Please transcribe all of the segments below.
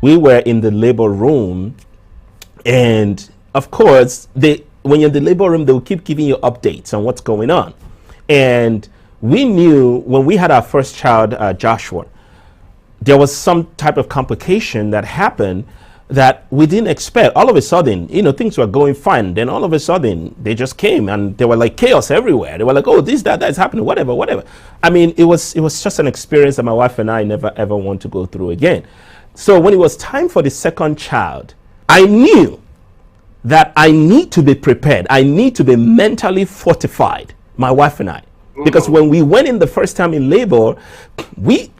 we were in the labor room, and of course, when you're in the labor room, they will keep giving you updates on what's going on. And we knew when we had our first child, Joshua, there was some type of complication that happened that we didn't expect. All of a sudden, things were going fine. Then all of a sudden, they just came and they were like chaos everywhere. They were like, oh, this, that is happening, whatever. I mean, it was just an experience that my wife and I never ever want to go through again. So when it was time for the second child, I knew that I need to be prepared. I need to be mentally fortified, my wife and I. Because when we went in the first time in labor, we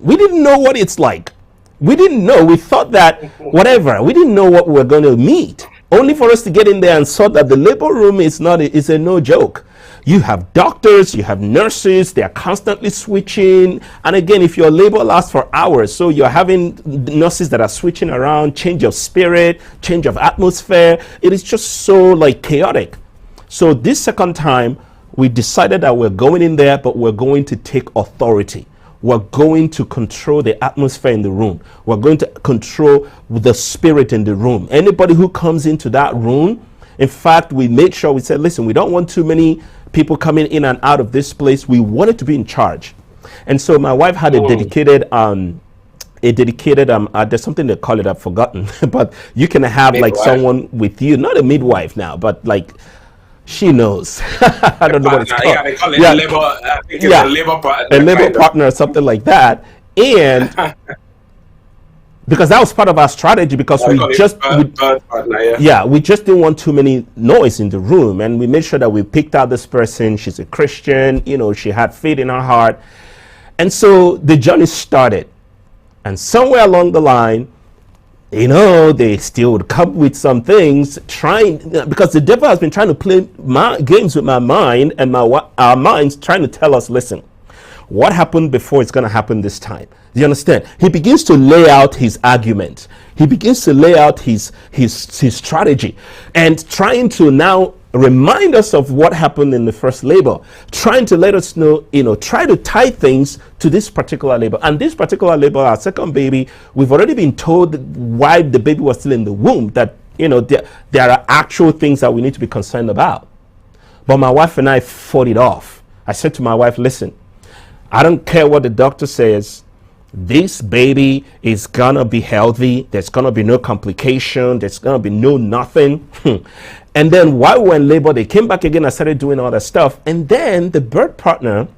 didn't know what it's like. We didn't know. We thought that whatever. We didn't know what we were going to meet. Only for us to get in there and saw that the labor room is a no joke. You have doctors, you have nurses, they are constantly switching. And again, if your labor lasts for hours, so you're having nurses that are switching around, change of spirit, change of atmosphere. It is just so like chaotic. So this second time, we decided that we're going in there, but we're going to take authority. We're going to control the atmosphere in the room. We're going to control the spirit in the room. Anybody who comes into that room, in fact, we made sure we said, listen, we don't want too many people coming in and out of this place. We wanted to be in charge. And so my wife had a dedicated, there's something they call it, I've forgotten, but you can have midwife. Like someone with you, not a midwife now, but like, she knows. I don't know what it's called. Yeah, they call it a labor, I think it's a labor partner. A labor partner or something like that. And because that was part of our strategy, because we just didn't want too many noise in the room. And we made sure that we picked out this person. She's a Christian, she had faith in her heart. And so the journey started. And somewhere along the line, they still would come with some things, because the devil has been trying to play games with my mind and our minds, trying to tell us, listen, what happened before is going to happen this time. Do you understand? He begins to lay out his argument. He begins to lay out his strategy, and trying to now remind us of what happened in the first labor, trying to let us know, try to tie things to this particular labor. And this particular labor, our second baby, we've already been told why the baby was still in the womb, that, there are actual things that we need to be concerned about. But my wife and I fought it off. I said to my wife, listen, I don't care what the doctor says. This baby is gonna be healthy. There's gonna be no complication. There's gonna be no nothing. And then while we were in labor, they came back again and started doing all that stuff. And then the birth partner,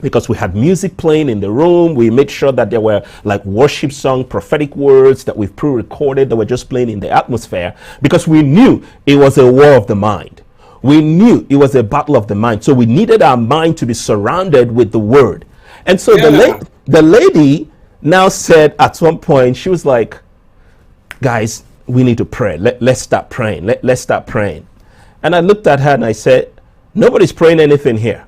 because we had music playing in the room, we made sure that there were like worship song, prophetic words that we've pre-recorded that were just playing in the atmosphere, because we knew it was a war of the mind. We knew it was a battle of the mind. So we needed our mind to be surrounded with the word. And so the lady now said at some point, she was like, guys, we need to pray. Let's start praying. Let's start praying. And I looked at her and I said, nobody's praying anything here.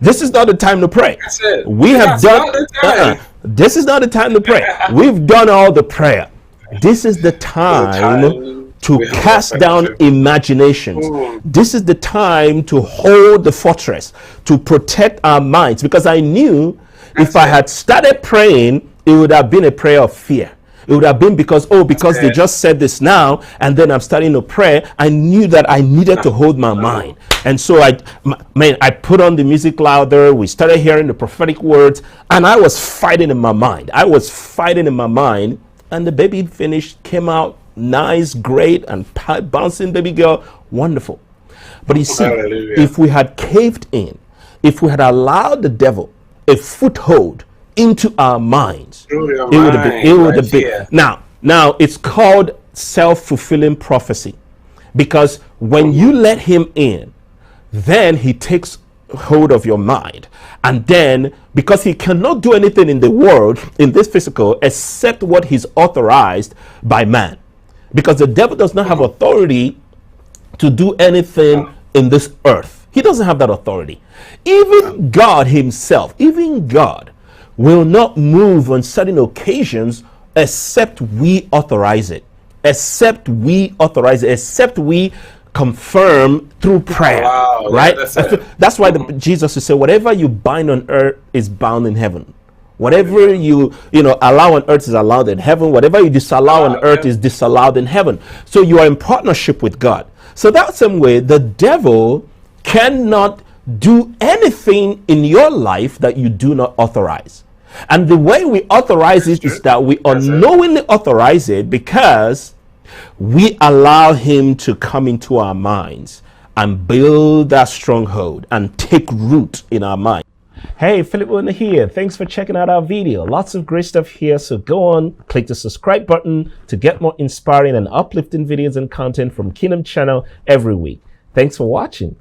This is not the time to pray. We have done. This is not the time to pray. We've done all the prayer. This is the time to cast down imaginations. This is the time to hold the fortress, to protect our minds. Because I knew if I had started praying, it would have been a prayer of fear. It would have been because they just said this now, and then I'm starting to pray. I knew that I needed to hold my mind. And so I put on the music louder. We started hearing the prophetic words, and I was fighting in my mind. And the baby came out nice, great, and bouncing baby girl, wonderful. But you see, if we had caved in, if we had allowed the devil a foothold into our minds, it would have been. Now it's called self-fulfilling prophecy, because when you let him in, then he takes hold of your mind, and then because he cannot do anything in the world, in this physical, except what he's authorized by man, because the devil does not have authority to do anything in this earth. He doesn't have that authority. Even God himself, even God will not move on certain occasions except we authorize it, except we confirm through prayer. Right? That's why Jesus said, whatever you bind on earth is bound in heaven. Whatever you allow on earth is allowed in heaven. Whatever you disallow on earth is disallowed in heaven. So you are in partnership with God. So that same way, the devil cannot do anything in your life that you do not authorize. And the way we authorize it is that we unknowingly authorize it because we allow him to come into our minds and build that stronghold and take root in our mind. Hey, Philip Wonder here. Thanks for checking out our video. Lots of great stuff here. So go on, click the subscribe button to get more inspiring and uplifting videos and content from Kingdom Channel every week. Thanks for watching.